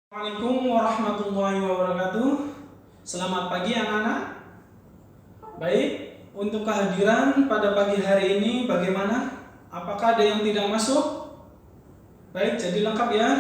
Assalamualaikum warahmatullahi wabarakatuh. Selamat pagi anak-anak. Baik, untuk kehadiran pada pagi hari ini bagaimana? Apakah ada yang tidak masuk? Baik, jadi lengkap ya.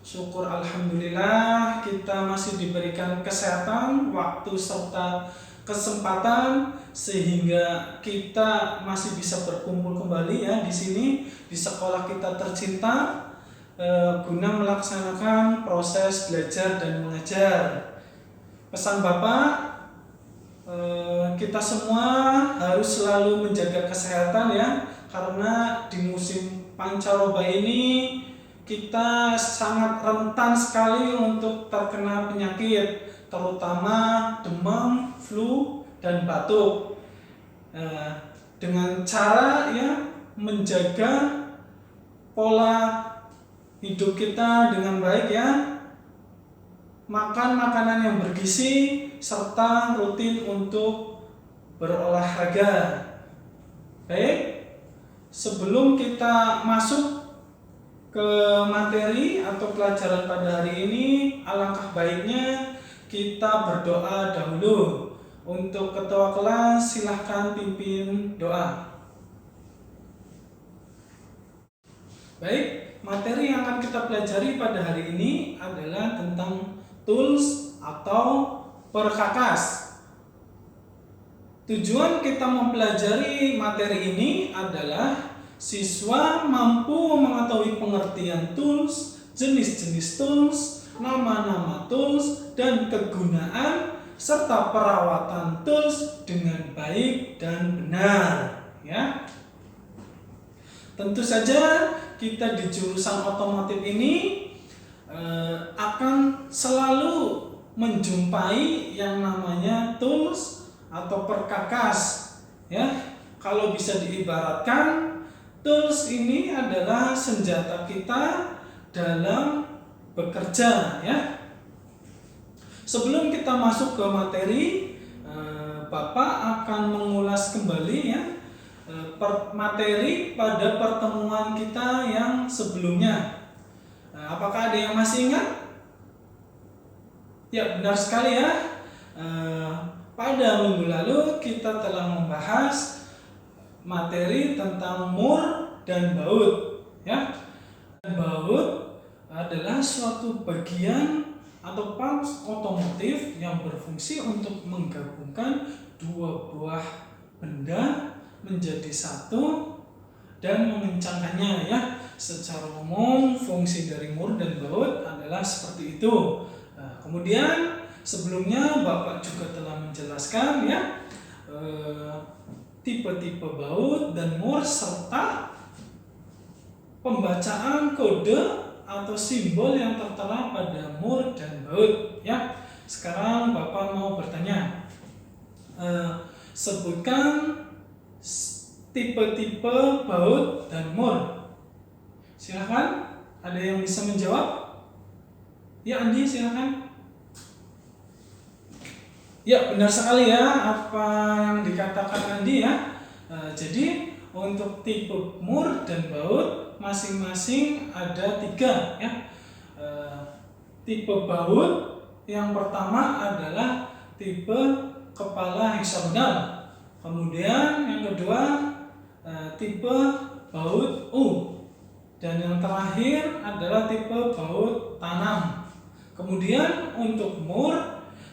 Syukur alhamdulillah kita masih diberikan kesehatan, waktu serta kesempatan sehingga kita masih bisa berkumpul kembali ya di sini di sekolah kita tercinta guna melaksanakan proses belajar dan mengajar. Pesan Bapak, kita semua harus selalu menjaga kesehatan ya, karena di musim pancaroba ini kita sangat rentan sekali untuk terkena penyakit, terutama demam, flu, dan batuk. Dengan cara ya menjaga pola hidup kita dengan baik ya, makan makanan yang bergizi serta rutin untuk berolahraga. Baik, sebelum kita masuk ke materi atau pelajaran pada hari ini, alangkah baiknya kita berdoa dahulu. Untuk ketua kelas silahkan pimpin doa. Baik, materi yang akan kita pelajari pada hari ini adalah tentang tools atau perkakas. Tujuan kita mempelajari materi ini adalah siswa mampu mengetahui pengertian tools, jenis-jenis tools, nama-nama tools, dan kegunaan serta perawatan tools dengan baik dan benar ya. Tentu saja kita di jurusan otomotif ini akan selalu menjumpai yang namanya tools atau perkakas ya. Kalau bisa diibaratkan, tools ini adalah senjata kita dalam bekerja ya. Sebelum kita masuk ke materi, Bapak akan mengulas kembali ya materi pada pertemuan kita yang sebelumnya. Apakah ada yang masih ingat? Ya, benar sekali ya. Pada minggu lalu kita telah membahas materi tentang mur dan baut ya. Baut adalah suatu bagian atau parts otomotif yang berfungsi untuk menggabungkan dua buah benda menjadi satu dan mengencangkannya ya. Secara umum fungsi dari mur dan baut adalah seperti itu. Kemudian sebelumnya Bapak juga telah menjelaskan ya tipe-tipe baut dan mur serta pembacaan kode atau simbol yang tertera pada mur dan baut ya. Sekarang Bapak mau bertanya, sebutkan tipe-tipe baut dan mur. Silakan, ada yang bisa menjawab? Ya, Andi silakan. Ya, benar sekali ya apa yang dikatakan Andi ya. Jadi untuk tipe mur dan baut masing-masing ada 3 ya. Tipe baut yang pertama adalah tipe kepala heksagonal. Kemudian yang kedua tipe baut U, dan yang terakhir adalah tipe baut tanam. Kemudian untuk mur,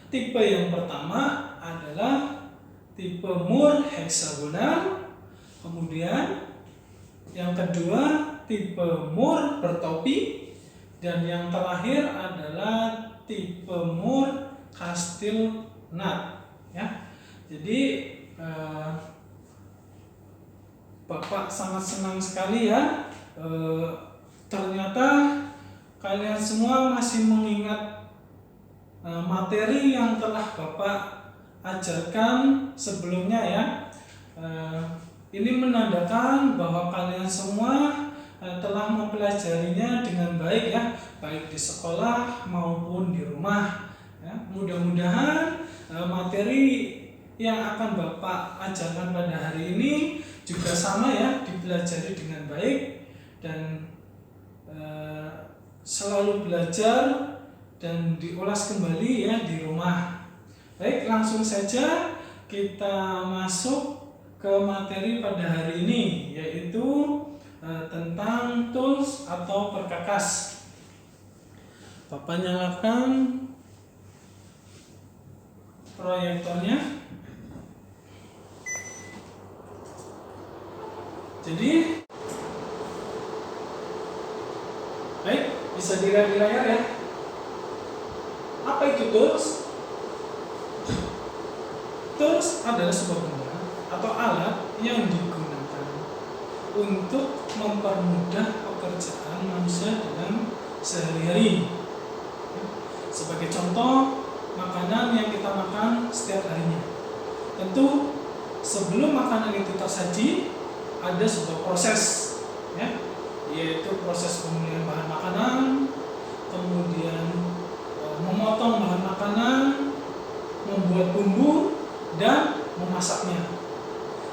tipe yang pertama adalah tipe mur heksagonal. Kemudian yang kedua tipe mur bertopi, dan yang terakhir adalah tipe mur kastil nut ya. Jadi Bapak sangat senang sekali ya, ternyata kalian semua masih mengingat materi yang telah Bapak ajarkan sebelumnya ya. Ini menandakan bahwa kalian semua telah mempelajarinya dengan baik ya, baik di sekolah maupun di rumah ya. Mudah-mudahan materi yang akan Bapak ajarkan pada hari ini juga sama ya, dipelajari dengan baik dan selalu belajar dan diulas kembali ya di rumah. Baik, langsung saja kita masuk ke materi pada hari ini, yaitu tentang tools atau perkakas. Bapak nyalakan proyektornya. Jadi, baik, bisa dilihat di layar ya. Apa itu tools? Tools adalah sebuah benda atau alat yang digunakan untuk mempermudah pekerjaan manusia dalam sehari-hari. Sebagai contoh, makanan yang kita makan setiap harinya. Tentu sebelum makanan itu tersaji, ada sebuah proses, ya, yaitu proses pemilihan bahan makanan, kemudian memotong bahan makanan, membuat bumbu, dan memasaknya.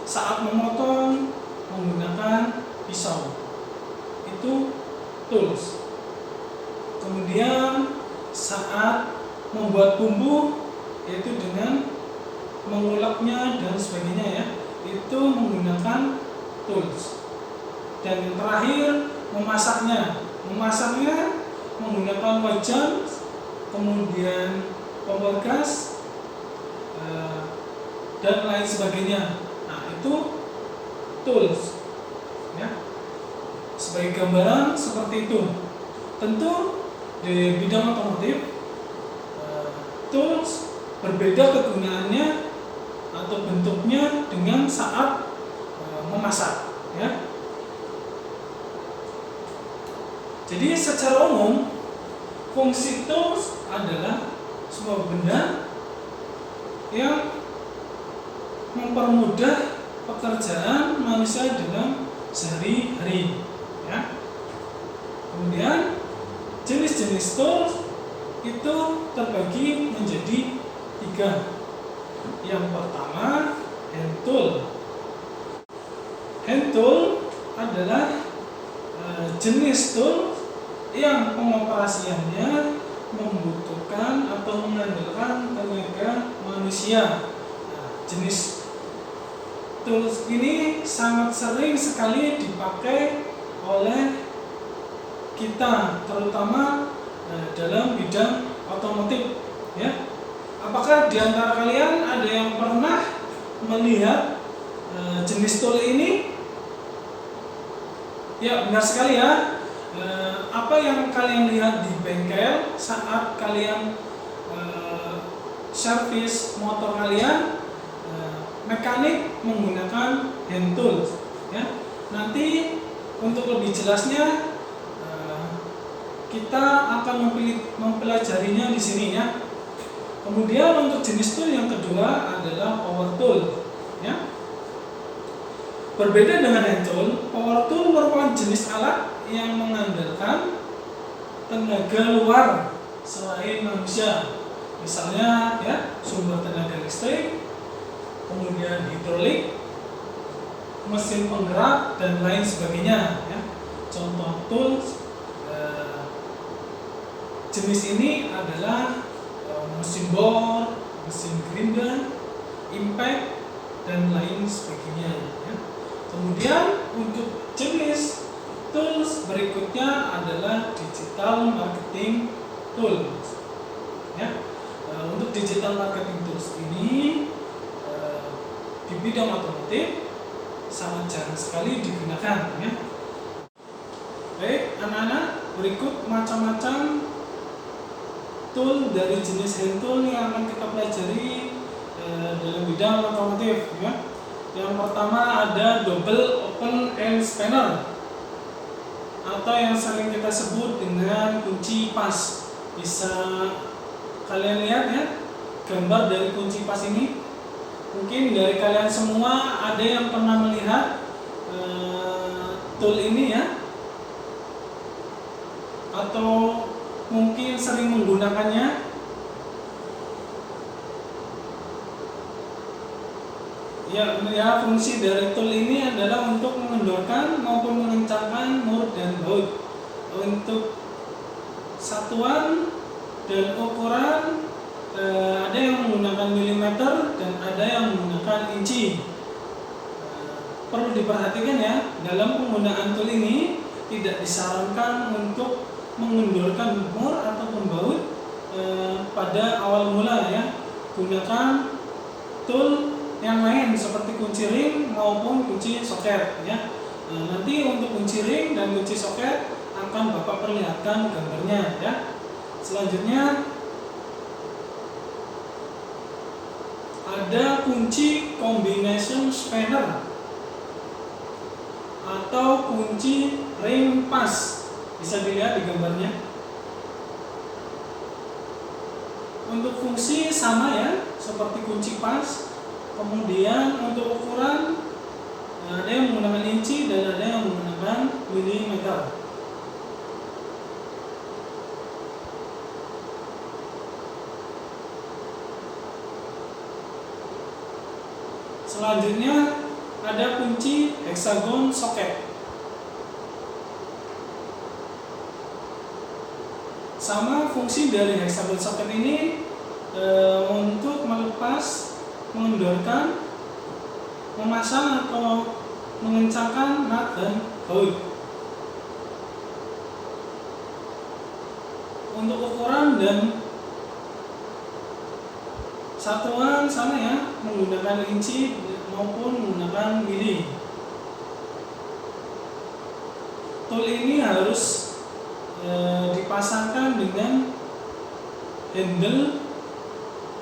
Saat memotong menggunakan pisau, itu tools. Kemudian saat membuat bumbu, yaitu dengan menguleknya dan sebagainya ya, itu menggunakan tools. Dan yang terakhir memasaknya menggunakan wajan, kemudian kompor gas, dan lain sebagainya. Nah, itu tools ya. Sebagai gambaran seperti itu. Tentu di bidang otomotif, tools berbeda kegunaannya atau bentuknya dengan saat memasak ya. Jadi secara umum fungsi tools adalah sebuah benda yang mempermudah pekerjaan manusia dalam sehari-hari ya. Kemudian jenis-jenis tools itu terbagi menjadi 3. Yang pertama, hand tool. Hand tool adalah jenis tool yang pengoperasiannya membutuhkan atau mengandalkan tenaga manusia. Jenis tools ini sangat sering sekali dipakai oleh kita, terutama dalam bidang otomotif ya. Apakah di antara kalian ada yang pernah melihat jenis tool ini? Ya, benar sekali ya. Apa yang kalian lihat di bengkel saat kalian servis motor kalian, mekanik menggunakan hand tools ya. Nanti untuk lebih jelasnya kita akan mempelajarinya di sini ya. Kemudian untuk jenis tool yang kedua adalah power tool ya. Berbeda dengan hand tool, power tool merupakan jenis alat yang mengandalkan tenaga luar selain manusia. Misalnya ya, sumber tenaga listrik, kemudian hidrolik, mesin penggerak, dan lain sebagainya ya. Contoh tools jenis ini adalah mesin bor, mesin grinder, impact, dan lain sebagainya ya. Kemudian untuk jenis tools berikutnya adalah digital marketing tools ya. Untuk digital marketing tools ini di bidang otomotif sangat jarang sekali digunakan ya. Baik anak-anak, berikut macam-macam tool dari jenis hand tool yang akan kita pelajari dalam bidang otomotif ya. Yang pertama ada double open end spanner atau yang sering kita sebut dengan kunci pas. Bisa kalian lihat ya gambar dari kunci pas ini. Mungkin dari kalian semua ada yang pernah melihat tool ini ya, atau mungkin sering menggunakannya. Ya, fungsi dari tool ini adalah untuk mengendorkan maupun mengencangkan mur dan baut. Untuk satuan Dan ukuran ada yang menggunakan milimeter dan ada yang menggunakan inci. Perlu diperhatikan ya, dalam penggunaan tool ini tidak disarankan untuk mengendorkan mur ataupun baut pada awal mula ya. Gunakan tool yang lain seperti kunci ring maupun kunci soket ya. Nanti untuk kunci ring dan kunci soket akan Bapak perlihatkan gambarnya ya. Selanjutnya ada kunci combination spanner atau kunci ring pas, bisa dilihat di gambarnya. Untuk fungsi sama ya, seperti kunci pas. Kemudian untuk ukuran ada yang menggunakan inci dan ada yang menggunakan milimeter. Selanjutnya ada kunci hexagon socket. Sama fungsi dari hexagon socket ini untuk melepas, mengendorkan, memasang atau mengencangkan nut dan baut. Untuk ukuran dan satuan sama ya, menggunakan inci maupun menggunakan mili. Tool ini harus dipasangkan dengan handle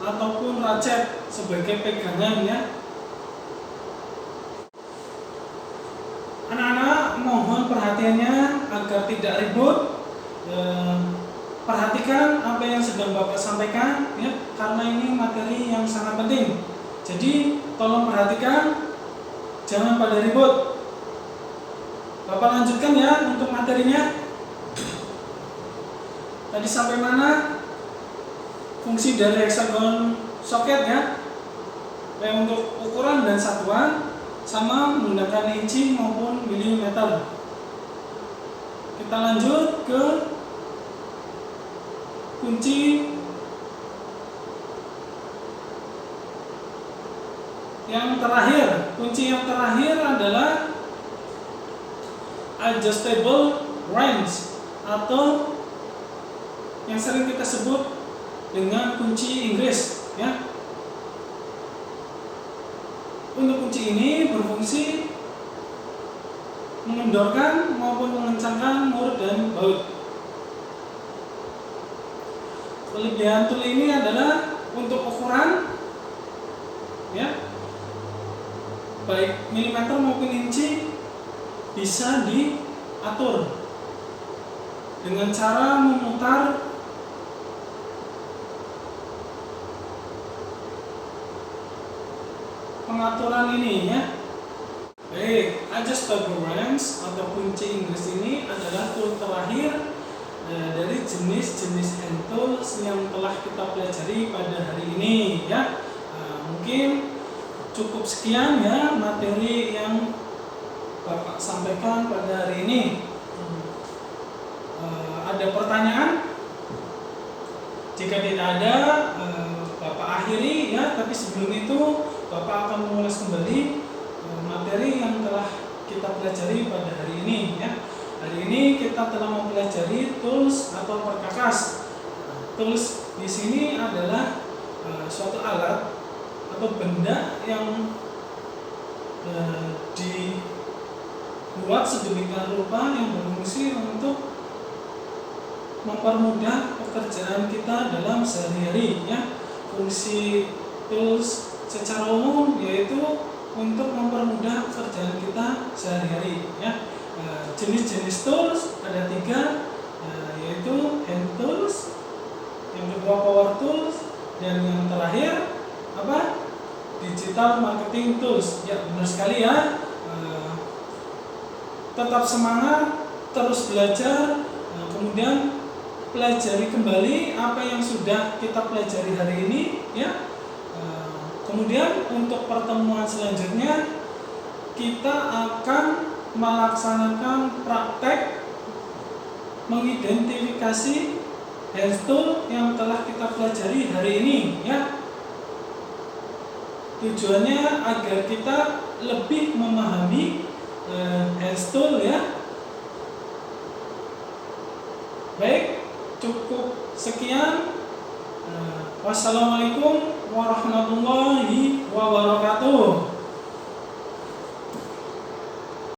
ataupun ratchet sebagai pegangan ya. Anak-anak mohon perhatiannya agar tidak ribut. Perhatikan apa yang sedang Bapak sampaikan ya, karena ini materi yang sangat penting. Jadi tolong perhatikan, jangan pada ribut. Bapak lanjutkan ya untuk materinya. Tadi sampai mana? Fungsi dari hexagon socket ya. Untuk ukuran dan satuan sama menggunakan inci maupun milimeter. Kita lanjut ke kunci yang terakhir. Kunci yang terakhir adalah adjustable wrench atau yang sering kita sebut dengan kunci Inggris ya. Untuk kunci ini berfungsi mengendorkan maupun mengencangkan mur dan baut. Kelebihan tool ini adalah untuk ukuran ya, baik milimeter maupun inci bisa diatur dengan cara memutar pengaturan ini ya. Baik, adjustable wrench atau kunci Inggris ini adalah tool terakhir dari jenis-jenis hand tools yang telah kita pelajari pada hari ini ya. Mungkin cukup sekian ya materi yang Bapak sampaikan pada hari ini. Ada pertanyaan? Jika tidak ada, Bapak akhiri ya. Tapi sebelum itu Bapak akan mengulas kembali materi yang telah kita pelajari pada hari ini ya. Hari ini kita telah mempelajari tools atau perkakas. Tools di sini adalah suatu alat atau benda yang dibuat sedemikian rupa yang berfungsi untuk mempermudah pekerjaan kita dalam sehari-hari ya. Fungsi tools secara umum yaitu untuk mempermudah pekerjaan kita sehari-hari ya. Jenis-jenis tools ada 3 yaitu hand tools, yang kedua power tools, dan yang terakhir apa? Digital marketing tools. Ya benar sekali ya. Tetap semangat, terus belajar, kemudian pelajari kembali apa yang sudah kita pelajari hari ini ya. Kemudian untuk pertemuan selanjutnya kita akan melaksanakan praktek mengidentifikasi hand tool yang telah kita pelajari hari ini ya. Tujuannya agar kita lebih memahami hand tool ya. Baik, cukup sekian. Wassalamualaikum warahmatullahi wabarakatuh.